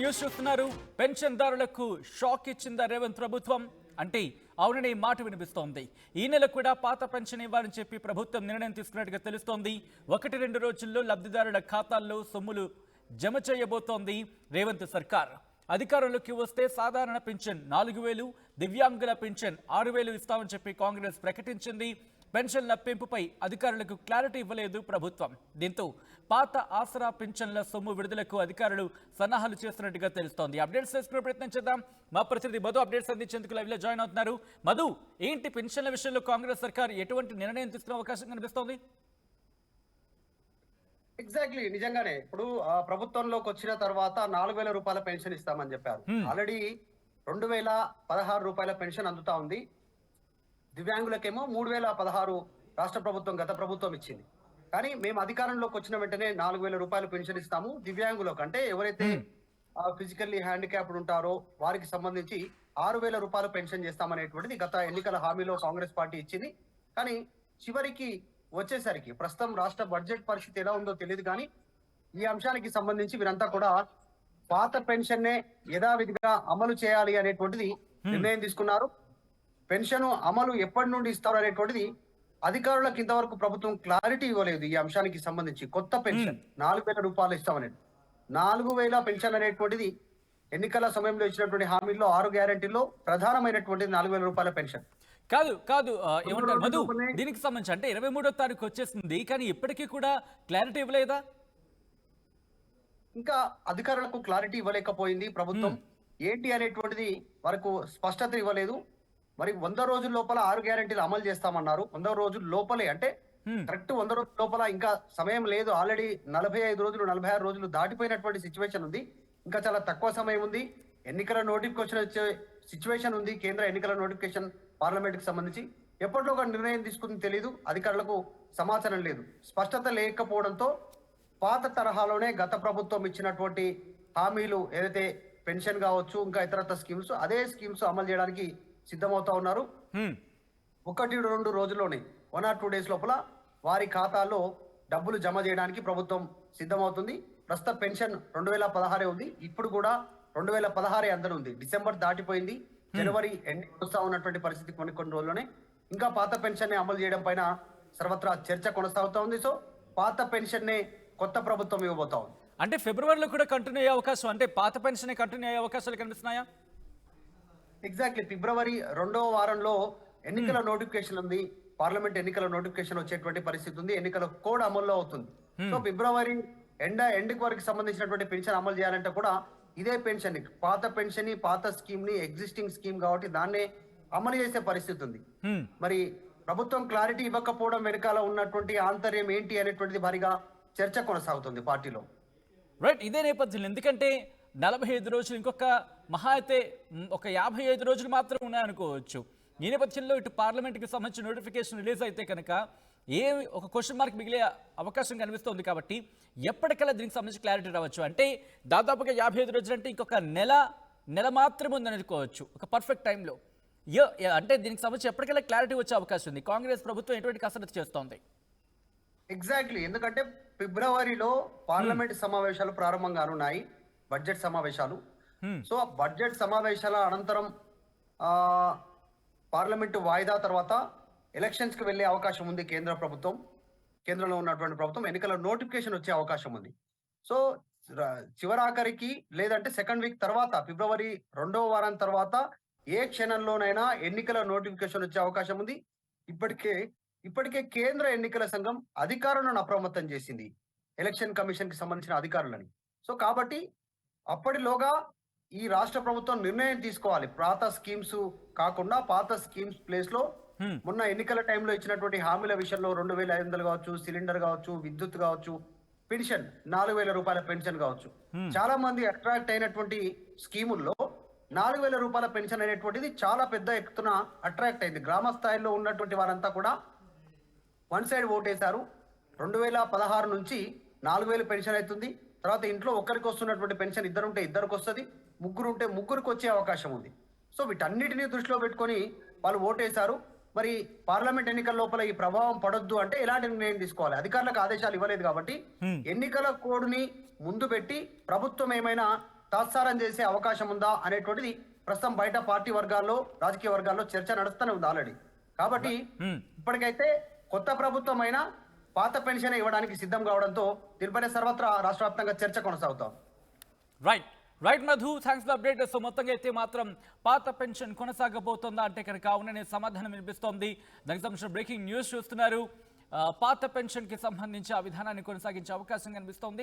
News చూస్తున్నారు. పెన్షన్దారులకు shock ఇచ్చిందా రేవంత్ ప్రభుత్వం అంటే అవుననే మాట వినిపిస్తోంది. ఈ నెల కూడా పాత పెన్షన్ ఇవ్వాలని చెప్పి ప్రభుత్వం నిర్ణయం తీసుకున్నట్టుగా తెలుస్తోంది. 1-2 రోజుల్లో లబ్ధిదారుల ఖాతాల్లో సొమ్ములు జమ చేయబోతోంది రేవంత్ సర్కార్. అధికారంలోకి వస్తే సాధారణ పెన్షన్ 4,000, దివ్యాంగుల పెన్షన్ 6,000 ఇస్తామని చెప్పి కాంగ్రెస్ ప్రకటించింది. పెన్షన్ల పెంపుపై అధికారులకు క్లారిటీ ఇవ్వలేదు ప్రభుత్వం. దీంతో పాత ఆసరా పెన్షన్ల సొమ్ము విడుదలకు అధికారులు సన్నాహాలు చేస్తున్నట్టుగా తెలుస్తోంది. అప్డేట్స్ తెలుసుకునే ప్రయత్నం చేద్దాం. మా ప్రతినిధి మధు అప్డేట్స్ అందించేందుకు లైవ్ లో జాయిన్ అవుతున్నారు. మధు, ఏంటి పెన్షన్ల విషయంలో కాంగ్రెస్ సర్కార్ ఎటువంటి నిర్ణయం తీసుకునే అవకాశం కనిపిస్తోంది? ఎగ్జాక్ట్లీ, నిజంగానే ఇప్పుడు ప్రభుత్వంలోకి వచ్చిన తర్వాత 4,000 రూపాయల పెన్షన్ ఇస్తామని చెప్పారు. ఆల్రెడీ 2,016 రూపాయల పెన్షన్ అందుతా ఉంది. దివ్యాంగులకేమో 3,016 రాష్ట్ర ప్రభుత్వం, గత ప్రభుత్వం ఇచ్చింది. కానీ మేము అధికారంలోకి వచ్చిన వెంటనే 4,000 రూపాయలు పెన్షన్ ఇస్తాము. దివ్యాంగులకు అంటే ఎవరైతే ఫిజికల్లీ హ్యాండిక్యాప్డ్ ఉంటారో వారికి సంబంధించి 6,000 రూపాయలు పెన్షన్ చేస్తామనేటువంటిది గత ఎన్నికల హామీలో కాంగ్రెస్ పార్టీ ఇచ్చింది. కానీ చివరికి వచ్చేసరికి ప్రస్తుతం రాష్ట్ర బడ్జెట్ పరిస్థితి ఎలా ఉందో తెలియదు. కానీ ఈ అంశానికి సంబంధించి వీరంతా కూడా పాత పెన్షన్నే యథావిధిగా అమలు చేయాలి అనేటువంటిది నిర్ణయం తీసుకున్నారు. పెన్షన్ అమలు ఎప్పటి నుండి ఇస్తారు అనేటువంటిది అధికారులకు ఇంతవరకు ప్రభుత్వం క్లారిటీ ఇవ్వలేదు. ఈ అంశానికి సంబంధించి కొత్త పెన్షన్ 4,000 రూపాయలు ఇస్తామనేది 4,000 పెన్షన్ అనేటువంటిది ఎన్నికల సమయంలో ఇచ్చినటువంటి హామీల్లో 6 గ్యారెంటీల్లో ప్రధానమైనటువంటిది 4,000 రూపాయల పెన్షన్ కాదు ఏమంటారు మధు, దీనికి సంబంధించి అంటే 23వ తారీఖు వచ్చేసింది, కానీ ఇప్పటికీ కూడా క్లారిటీ ఇవ్వలేదా? ఇంకా అధికారులకు క్లారిటీ ఇవ్వలేకపోయింది ప్రభుత్వం. ఏంటి అనేటువంటిది వరకు స్పష్టత ఇవ్వలేదు. మరి 100 రోజుల లోపల 6 గ్యారెంటీలు అమలు చేస్తామన్నారు. 100 రోజుల లోపలే అంటే కరెక్ట్ 100 రోజుల లోపల ఇంకా సమయం లేదు. ఆల్రెడీ 45 రోజులు 46 రోజులు దాటిపోయినటువంటి సిచ్యువేషన్ ఉంది. ఇంకా చాలా తక్కువ సమయం ఉంది. ఎన్నికల నోటిఫికేషన్ వచ్చే సిచ్యువేషన్ ఉంది. కేంద్ర ఎన్నికల నోటిఫికేషన్ పార్లమెంట్ కి సంబంధించి ఎప్పటిలో ఒక నిర్ణయం తీసుకుంది తెలియదు. అధికారులకు సమాచారం లేదు. స్పష్టత లేకపోవడంతో పాత తరహాలోనే గత ప్రభుత్వం ఇచ్చినటువంటి హామీలు ఏదైతే పెన్షన్ కావచ్చు, ఇంకా ఇతరత్ర స్కీమ్స్, అదే స్కీమ్స్ అమలు చేయడానికి సిద్ధమవుతా ఉన్నారు. 1-2 రోజుల్లోనే 1 or 2 days లోపల వారి ఖాతాల్లో డబ్బులు జమ చేయడానికి ప్రభుత్వం సిద్ధమవుతుంది. ప్రస్తుత పెన్షన్ 2,016 ఉంది. ఇప్పుడు కూడా 2,016 అందరూ ఉంది. డిసెంబర్ దాటిపోయింది, జనవరి ఎండ్ వస్తా ఉన్నటువంటి పరిస్థితి కొన్ని రోజుల్లోనే ఇంకా పాత పెన్షన్ ని అమలు చేయడం పైన సర్వత్రా చర్చ కొనసాగుతా ఉంది. సో పాత పెన్షన్ నే కొత్త ప్రభుత్వం ఇవ్వబోతా ఉంది. అంటే ఫిబ్రవరిలో కూడా కంటిన్యూ అయ్యే అవకాశం, అంటే పాత పెన్షన్ కంటిన్యూ అయ్యే అవకాశాలు కనిపిస్తున్నాయా? ఎగ్జాక్ట్లీ, ఫిబ్రవరి 2వ వారంలో ఎన్నికల నోటిఫికేషన్ ఉంది. పార్లమెంట్ ఎన్నికల నోటిఫికేషన్ వచ్చేటువంటి పరిస్థితి ఉంది. ఎన్నికల కోడ్ అమల్లో అవుతుంది. సో ఫిబ్రవరి ఎండ్ వరకు సంబంధించినటువంటి పెన్షన్ అమలు చేయాలంటే కూడా ఇదే పెన్షన్, పాత పెన్షన్ ని, పాత స్కీమ్ ని, ఎగ్జిస్టింగ్ స్కీమ్ కాబట్టి దాన్నే అమలు చేసే పరిస్థితి ఉంది. మరి ప్రభుత్వం క్లారిటీ ఇవ్వకపోవడం వెనకాల ఉన్నటువంటి ఆంతర్యం ఏంటి అనేటువంటిది భారీగా చర్చ కొనసాగుతుంది పార్టీలో. రైట్, ఇదే నేపథ్యంలో ఎందుకంటే 45 రోజులు, ఇంకొక మహా అయితే ఒక 55 రోజులు మాత్రం ఉన్నాయనుకోవచ్చు. ఈ నేపథ్యంలో ఇటు పార్లమెంట్కి సంబంధించిన నోటిఫికేషన్ రిలీజ్ అయితే కనుక ఒక క్వశ్చన్ మార్క్ మిగిలే అవకాశం కనిపిస్తుంది. కాబట్టి ఎప్పటికల్లా దీనికి సంబంధించి క్లారిటీ రావచ్చు. అంటే దాదాపుగా 55 రోజులు అంటే ఇంకొక నెల మాత్రమే ఉందని అనుకోవచ్చు, ఒక పర్ఫెక్ట్ టైంలో. అంటే దీనికి సంబంధించి ఎప్పటికల్లా క్లారిటీ వచ్చే అవకాశం ఉంది. కాంగ్రెస్ ప్రభుత్వం ఎటువంటి కసరత్తు చేస్తోంది? ఎగ్జాక్ట్లీ, ఎందుకంటే ఫిబ్రవరిలో పార్లమెంట్ సమావేశాలు ప్రారంభం కానున్నాయి, బడ్జెట్ సమావేశాలు. సో బడ్జెట్ సమావేశాల అనంతరం పార్లమెంటు వాయిదా తర్వాత ఎలక్షన్స్ కి వెళ్లే అవకాశం ఉంది. కేంద్రంలో ఉన్నటువంటి ప్రభుత్వం ఎన్నికల నోటిఫికేషన్ వచ్చే అవకాశం ఉంది. సో చివరాఖరికి లేదంటే సెకండ్ వీక్ తర్వాత, ఫిబ్రవరి 2వ వారం తర్వాత ఏ క్షణంలోనైనా ఎన్నికల నోటిఫికేషన్ వచ్చే అవకాశం ఉంది. ఇప్పటికే కేంద్ర ఎన్నికల సంఘం అధికారులను అప్రమత్తం చేసింది, ఎలక్షన్ కమిషన్ కి సంబంధించిన అధికారులని. సో కాబట్టి అప్పటిలోగా ఈ రాష్ట్ర ప్రభుత్వం నిర్ణయం తీసుకోవాలి. పాత స్కీమ్స్ కాకుండా పాత స్కీమ్స్ ప్లేస్ లో మొన్న ఎన్నికల టైంలో ఇచ్చినటువంటి హామీల విషయంలో 2,500 కావచ్చు, సిలిండర్ కావచ్చు, విద్యుత్ కావచ్చు, పెన్షన్ 4,000 రూపాయల పెన్షన్ కావచ్చు, చాలా మంది అట్రాక్ట్ అయినటువంటి స్కీముల్లో 4,000 రూపాయల పెన్షన్ అనేటువంటిది చాలా పెద్ద ఎత్తున అట్రాక్ట్ అయింది. గ్రామ స్థాయిలో ఉన్నటువంటి వారంతా కూడా వన్ సైడ్ ఓటేశారు. 2,016 నుంచి 4,000 పెన్షన్ అవుతుంది. తర్వాత ఇంట్లో ఒకరికి వస్తున్నటువంటి పెన్షన్ ఇద్దరుంటే ఇద్దరికి వస్తుంది, ముగ్గురుంటే ముగ్గురికి వచ్చే అవకాశం ఉంది. సో వీటన్నిటినీ దృష్టిలో పెట్టుకొని వాళ్ళు ఓటేశారు. మరి పార్లమెంట్ ఎన్నికల లోపల ఈ ప్రభావం పడొద్దు అంటే ఎలాంటి నిర్ణయం తీసుకోవాలి? అధికారులకు ఆదేశాలు ఇవ్వలేదు కాబట్టి ఎన్నికల కోడ్ని ముందు పెట్టి ప్రభుత్వం ఏమైనా తాత్సారం చేసే అవకాశం ఉందా అనేటువంటిది ప్రస్తుతం బయట పార్టీ వర్గాల్లో రాజకీయ వర్గాల్లో చర్చ నడుస్తూనే ఉంది ఆల్రెడీ. కాబట్టి ఇప్పటికైతే కొత్త ప్రభుత్వం అయినా పాత పెన్షన్ ఇవ్వడానికి సిద్ధం కావడంతో దీనిపైన సర్వత్రా రాష్ట్ర వ్యాప్తంగా చర్చ కొనసాగుతాం. Right Madhu, thanks for update. So మొత్తంగా అయితే మాత్రం పాత పెన్షన్ కొనసాగబోతుందా అంటే కనుక అవుననే సమాధానం వినిపిస్తోంది. దానికి సంబంధించిన బ్రేకింగ్ న్యూస్ చూస్తున్నారు. పాత పెన్షన్ కి సంబంధించి ఆ విధానాన్ని కొనసాగించే అవకాశం కనిపిస్తోంది.